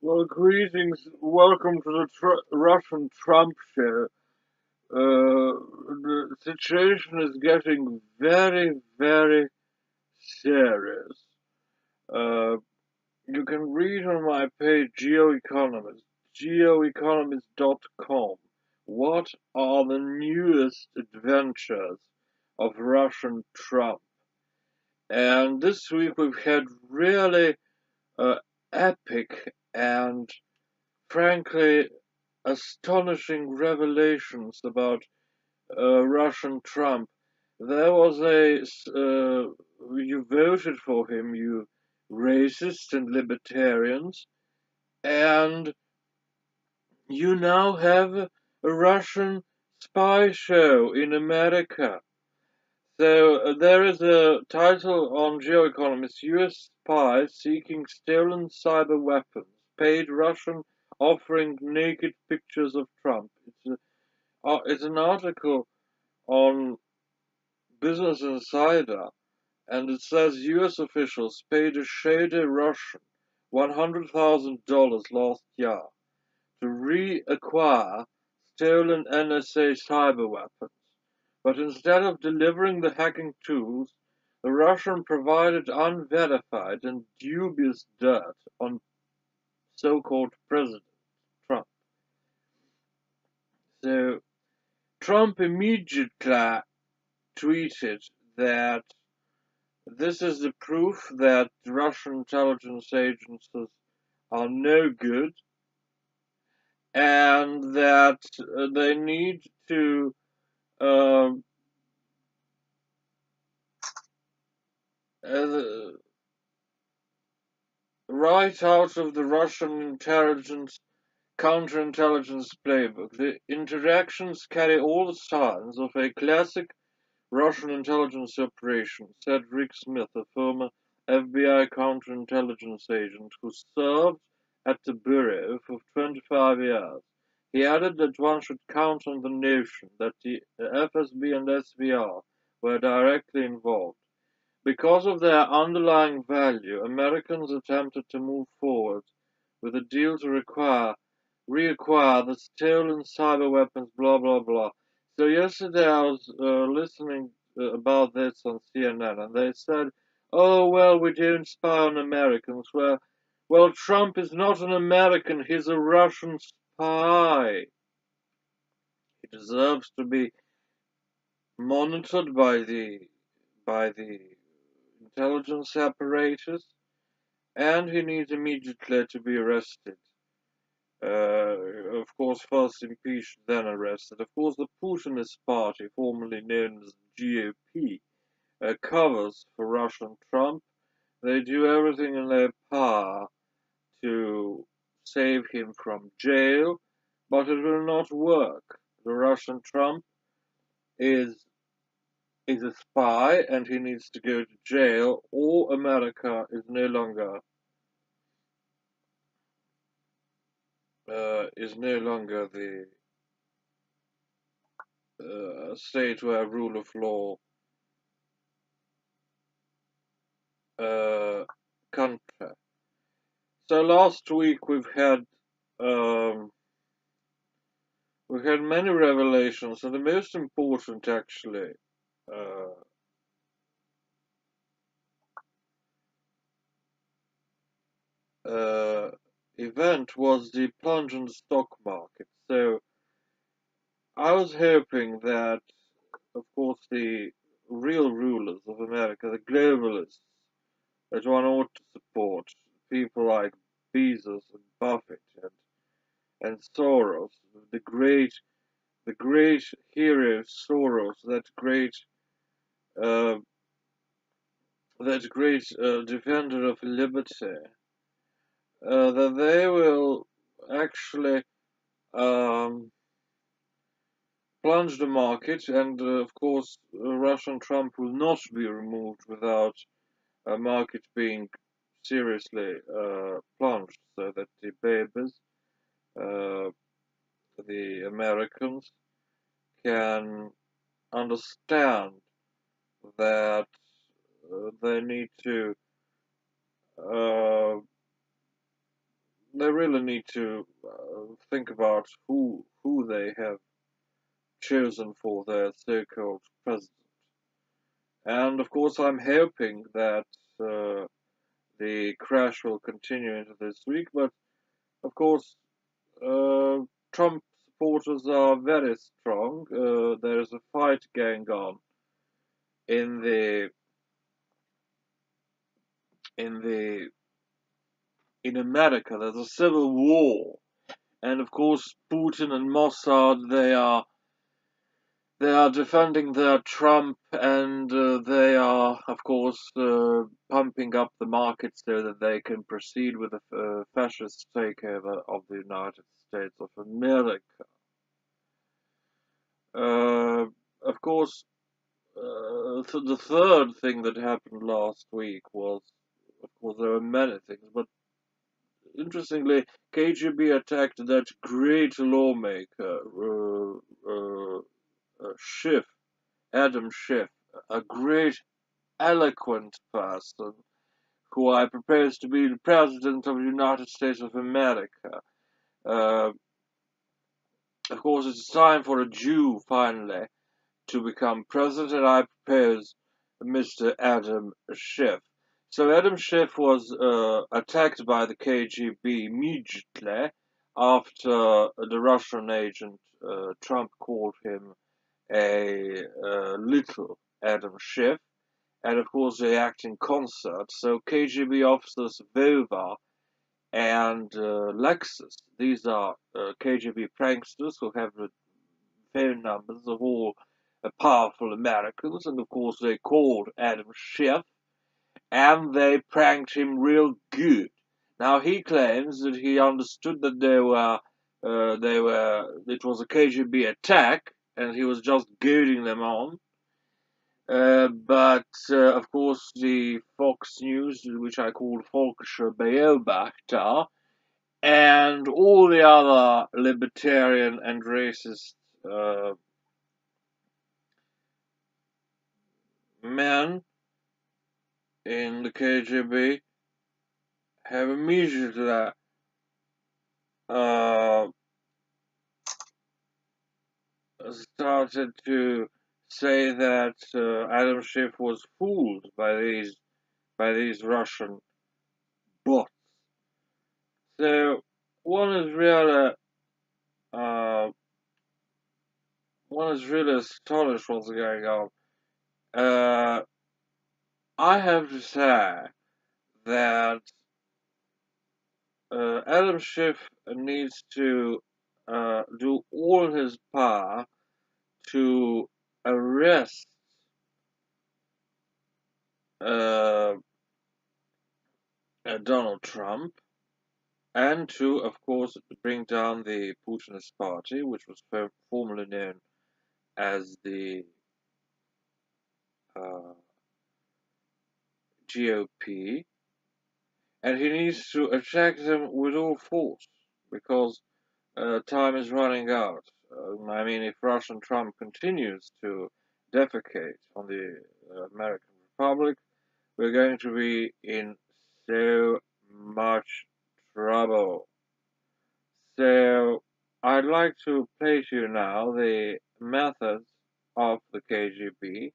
Well, greetings. Welcome to the Russian Trump show. The situation is getting very, very serious. Uh, you can read on my page GeoEconomist, geoeconomist.com, what are the newest adventures of Russian Trump. And this week we've had really epic and frankly astonishing revelations about Russian Trump. There was you voted for him, you racists and libertarians, and you now have a Russian spy show in America. So there is a title on GeoEconomist: U.S. spy seeking stolen cyber weapons, paid Russian offering naked pictures of Trump. It's an article on Business Insider, and it says U.S. officials paid a shady Russian $100,000 last year to reacquire stolen NSA cyber weapons. But instead of delivering the hacking tools, the Russian provided unverified and dubious dirt on so-called President Trump. So Trump immediately tweeted that this is the proof that Russian intelligence agencies are no good and that they need to uh, write out of the Russian intelligence counterintelligence playbook. The interactions carry all the signs of a classic Russian intelligence operation, said Rick Smith, a former FBI counterintelligence agent who served at the Bureau for 25 years. He added that one should count on the notion that the FSB and SVR were directly involved. Because of their underlying value, Americans attempted to move forward with a deal to reacquire the stolen cyber weapons, blah, blah, blah. So yesterday I was listening about this on CNN, and they said, oh, well, we don't spy on Americans. Well, Trump is not an American, he's a Russian spy. He deserves to be monitored by the intelligence apparatus, and he needs immediately to be arrested. Of course, first impeached, then arrested. Of course, the Putinist party, formerly known as GOP, covers for Russian Trump. They do everything in their power to save him from jail, but it will not work. The Russian Trump is a spy, and he needs to go to jail, or America is no longer the state where rule of law country. So last week we've had many revelations, and the most important actually event was the plunge in the stock market. So I was hoping that, of course, the real rulers of America, the globalists, that one ought to support, people like Bezos and Buffett and Soros, the great hero Soros, uh, that great defender of liberty, that they will actually plunge the market, and of course, Russian Trump will not be removed without a market being seriously plunged, so that the babies, the Americans, can understand that they need to they really need to think about who they have chosen for their so-called president. And of course, I'm hoping that the crash will continue into this week. But of course, uh, Trump supporters are very strong. There's a fight going on in the in the in America. There's a civil war, and of course, Putin and Mossad they are defending their Trump, and they are, of course, pumping up the market so that they can proceed with the fascist takeover of the United States of America. Of course, the third thing that happened last week was, of course, there were many things, but interestingly, KGB attacked that great lawmaker, Schiff, Adam Schiff, a great, eloquent person who I propose to be the President of the United States of America. Uh, of course, it's time for a Jew, finally, to become president, and I propose Mr. Adam Schiff. So Adam Schiff was attacked by the KGB immediately after the Russian agent Trump called him a little Adam Schiff, and of course they act in concert. So KGB officers Vovan and Lexus, these are KGB pranksters who have the phone numbers of all powerful Americans, and of course they called Adam Schiff, and they pranked him real good. Now he claims that he understood that it was a KGB attack, and he was just goading them on. But of course, the Fox News, which I call Volksche Beobachter, and all the other libertarian and racist men in the KGB have immediately uh, started to say that Adam Schiff was fooled by these Russian bots. So one is really uh, one is really astonished what's going on. Uh, I have to say that Adam Schiff needs to do all his power to arrest uh, Donald Trump and to, of course, bring down the Putinist party, which was formerly known as the uh, GOP, and he needs to attack them with all force because time is running out. I mean, if Russian Trump continues to defecate on the American Republic, we're going to be in so much trouble. So, I'd like to play to you now the methods of the KGB,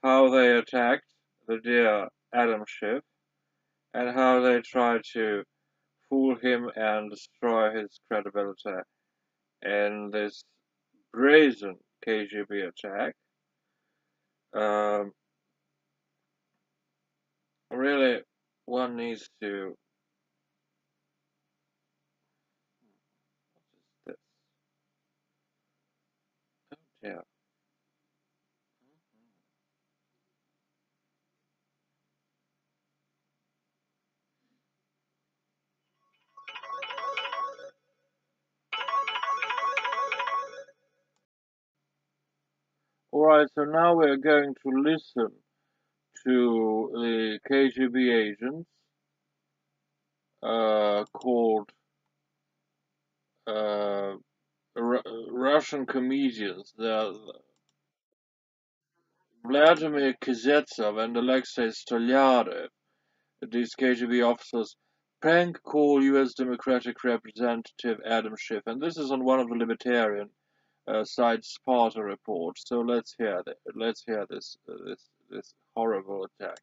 how they attacked the dear Adam Schiff, and how they tried to fool him and destroy his credibility in this brazen KGB attack. Um, really, one needs to. What is this? Oh dear. Alright, so now we're going to listen to the KGB agents called uh, Russian comedians. They're Vladimir Kuznetsov and Alexei Stolyarov. These KGB officers prank call U.S. Democratic Representative Adam Schiff, and this is on one of the libertarian site Sparta reports. So let's hear that. Let's hear this horrible attack.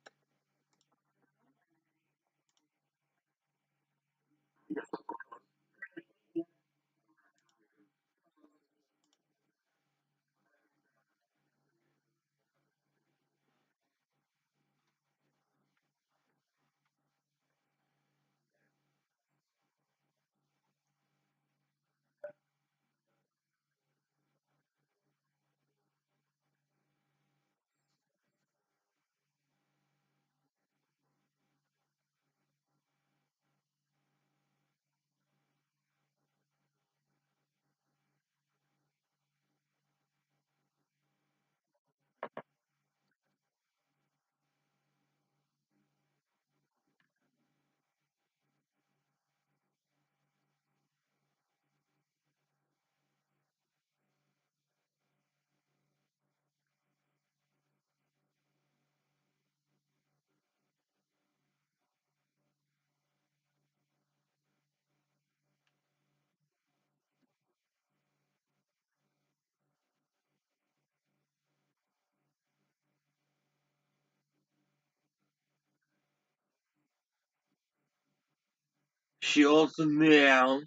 She also now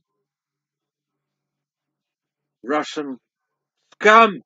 Russian scum.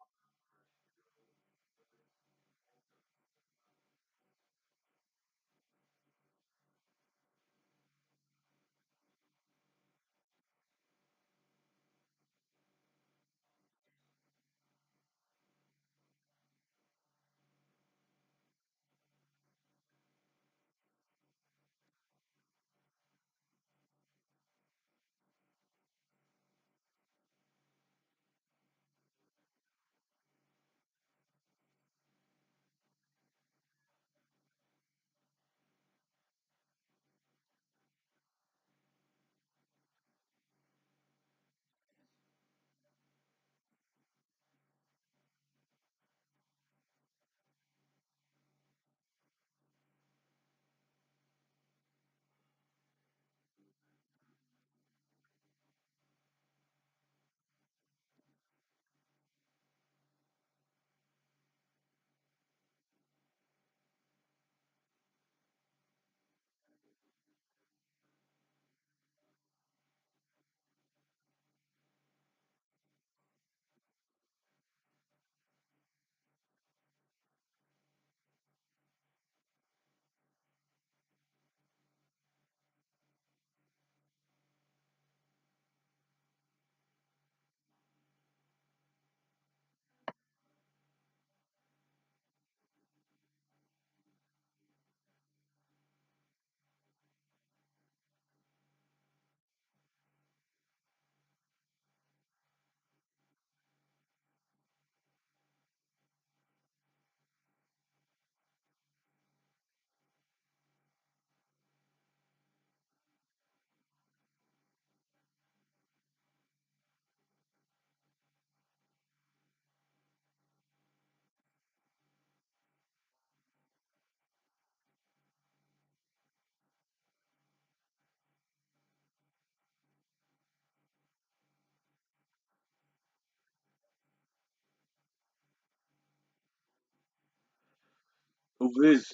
With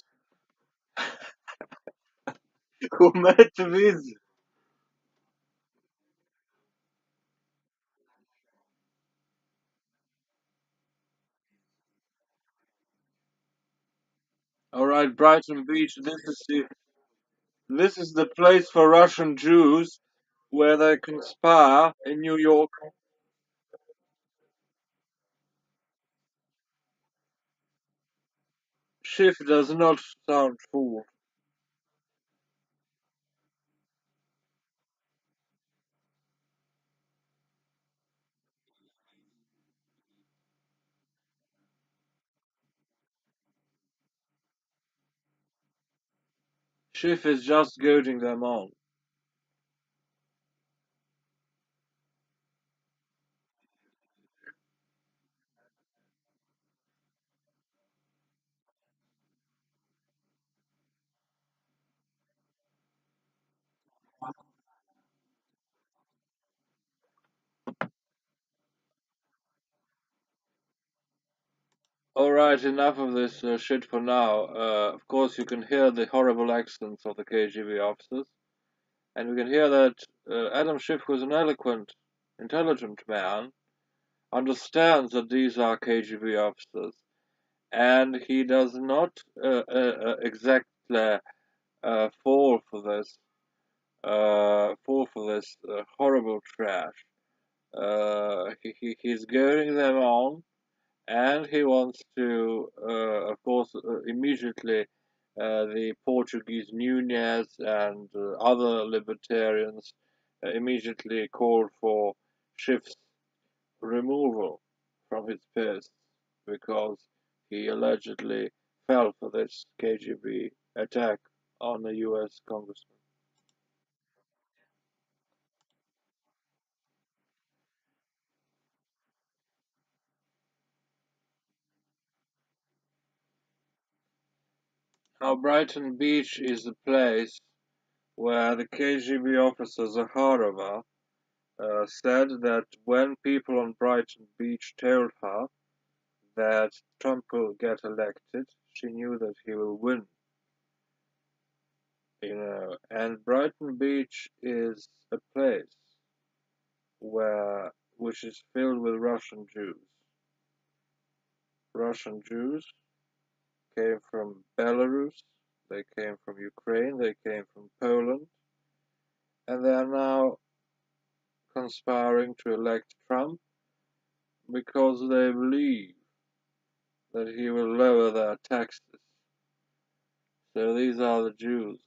who met with. All right, Brighton Beach. This is the place for Russian Jews where they conspire in New York. Schiff does not sound full. Schiff is just goading them on. Alright, enough of this shit for now. Of course, you can hear the horrible accents of the KGB officers, and we can hear that Adam Schiff was an eloquent, intelligent man, understands that these are KGB officers, and he does not exactly fall for this horrible trash. He's goading them on, and he wants to, of course, immediately the Portuguese Nunez and other libertarians immediately called for Schiff's removal from his post because he allegedly fell for this KGB attack on a US congressman. Now, Brighton Beach is the place where the KGB officer Zakharova said that when people on Brighton Beach told her that Trump will get elected, she knew that he will win. And Brighton Beach is a place which is filled with Russian Jews. Russian Jews came from Belarus, they came from Ukraine, they came from Poland, and they are now conspiring to elect Trump because they believe that he will lower their taxes. So these are the Jews.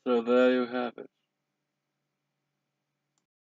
So there you have it.